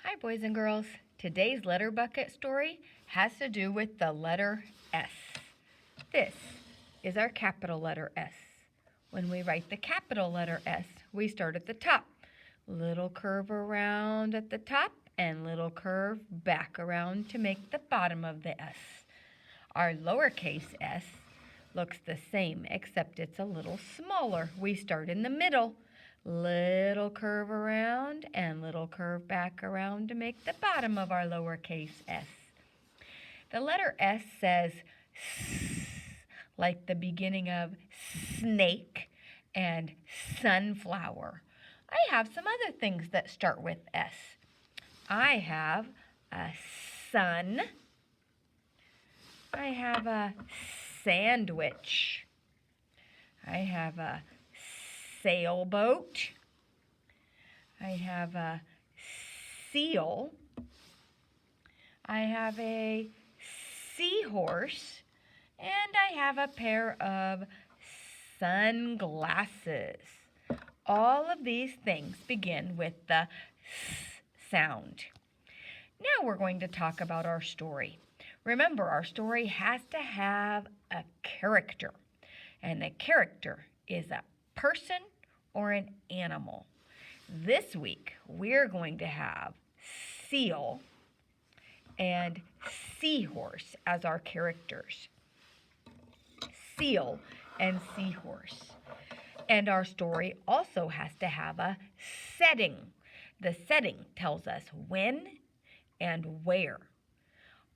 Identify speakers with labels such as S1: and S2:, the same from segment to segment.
S1: Hi, boys and girls. Today's letter bucket story has to do with the letter S. This is our capital letter S. When we write the capital letter S, we start at the top. Little curve around at the top and little curve back around to make the bottom of the S. Our lowercase s looks the same except it's a little smaller. We start in the middle. Little curve around and little curve back around to make the bottom of our lowercase s. The letter S says S, like the beginning of snake and sunflower. I have some other things that start with S. I have a sun. I have a sandwich. I have a sailboat. I have a seal. I have a seahorse. And I have a pair of sunglasses. All of these things begin with the S sound. Now we're going to talk about our story. Remember, our story has to have a character, and the character is a person or an animal. This week, we're going to have seal and seahorse as our characters. Seal and seahorse. And our story also has to have a setting. The setting tells us when and where.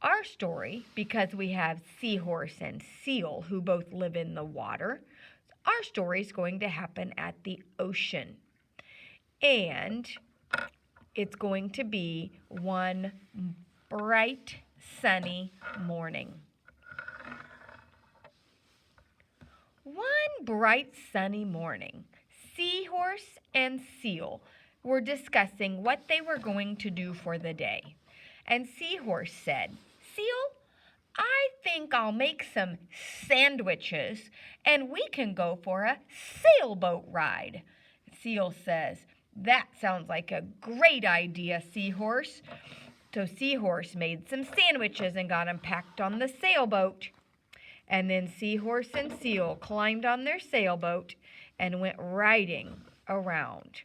S1: Our story, because we have seahorse and seal who both live in the water, our story is going to happen at the ocean. And it's going to be one bright, sunny morning. One bright, sunny morning, Seahorse and Seal were discussing what they were going to do for the day. And Seahorse said, Seal, I think I'll make some sandwiches and we can go for a sailboat ride. Seal says, that sounds like a great idea, Seahorse. So Seahorse made some sandwiches and got them packed on the sailboat. And then Seahorse and Seal climbed on their sailboat and went riding around.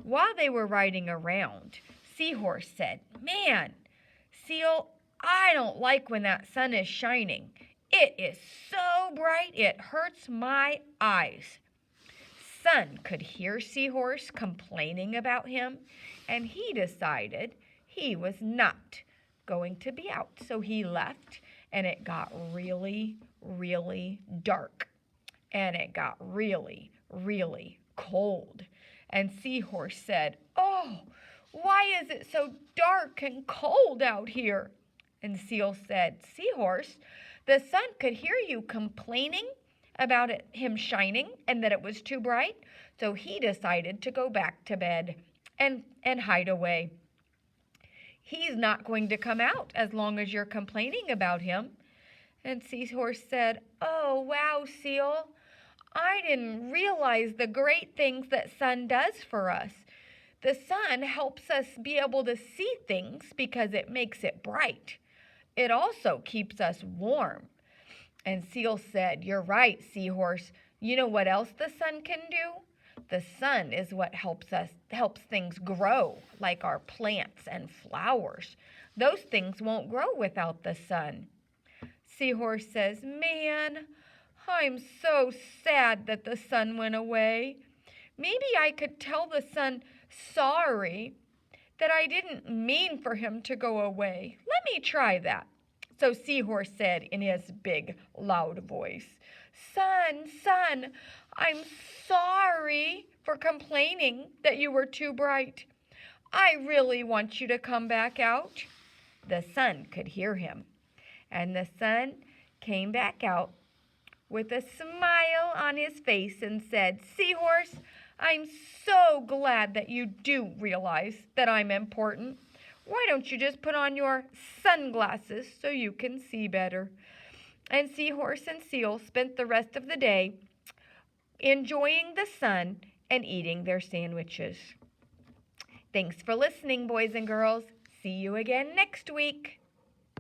S1: While they were riding around, Seahorse said, Man, Seal, I don't like when that sun is shining. It is so bright it hurts my eyes. Sun could hear Seahorse complaining about him, and he decided he was not going to be out. So he left, and it got really, really dark. And it got really, really cold. And Seahorse said, Oh, why is it so dark and cold out here? And Seal said, Seahorse, the sun could hear you complaining about him shining and that it was too bright. So he decided to go back to bed and hide away. He's not going to come out as long as you're complaining about him. And Seahorse said, Oh, wow, Seal. I didn't realize the great things that sun does for us. The sun helps us be able to see things because it makes it bright. It also keeps us warm. And Seal said, You're right, Seahorse. You know what else the sun can do? The sun is what helps things grow, like our plants and flowers. Those things won't grow without the sun. Seahorse says, Man, I'm so sad that the sun went away. Maybe I could tell the sun sorry, that I didn't mean for him to go away. Let me try that. So Seahorse said in his big, loud voice, Sun, I'm sorry for complaining that you were too bright. I really want you to come back out. The sun could hear him, and the sun came back out with a smile on his face and said, Seahorse, I'm so glad that you do realize that I'm important. Why don't you just put on your sunglasses so you can see better? And Seahorse and Seal spent the rest of the day enjoying the sun and eating their sandwiches. Thanks for listening, boys and girls. See you again next week.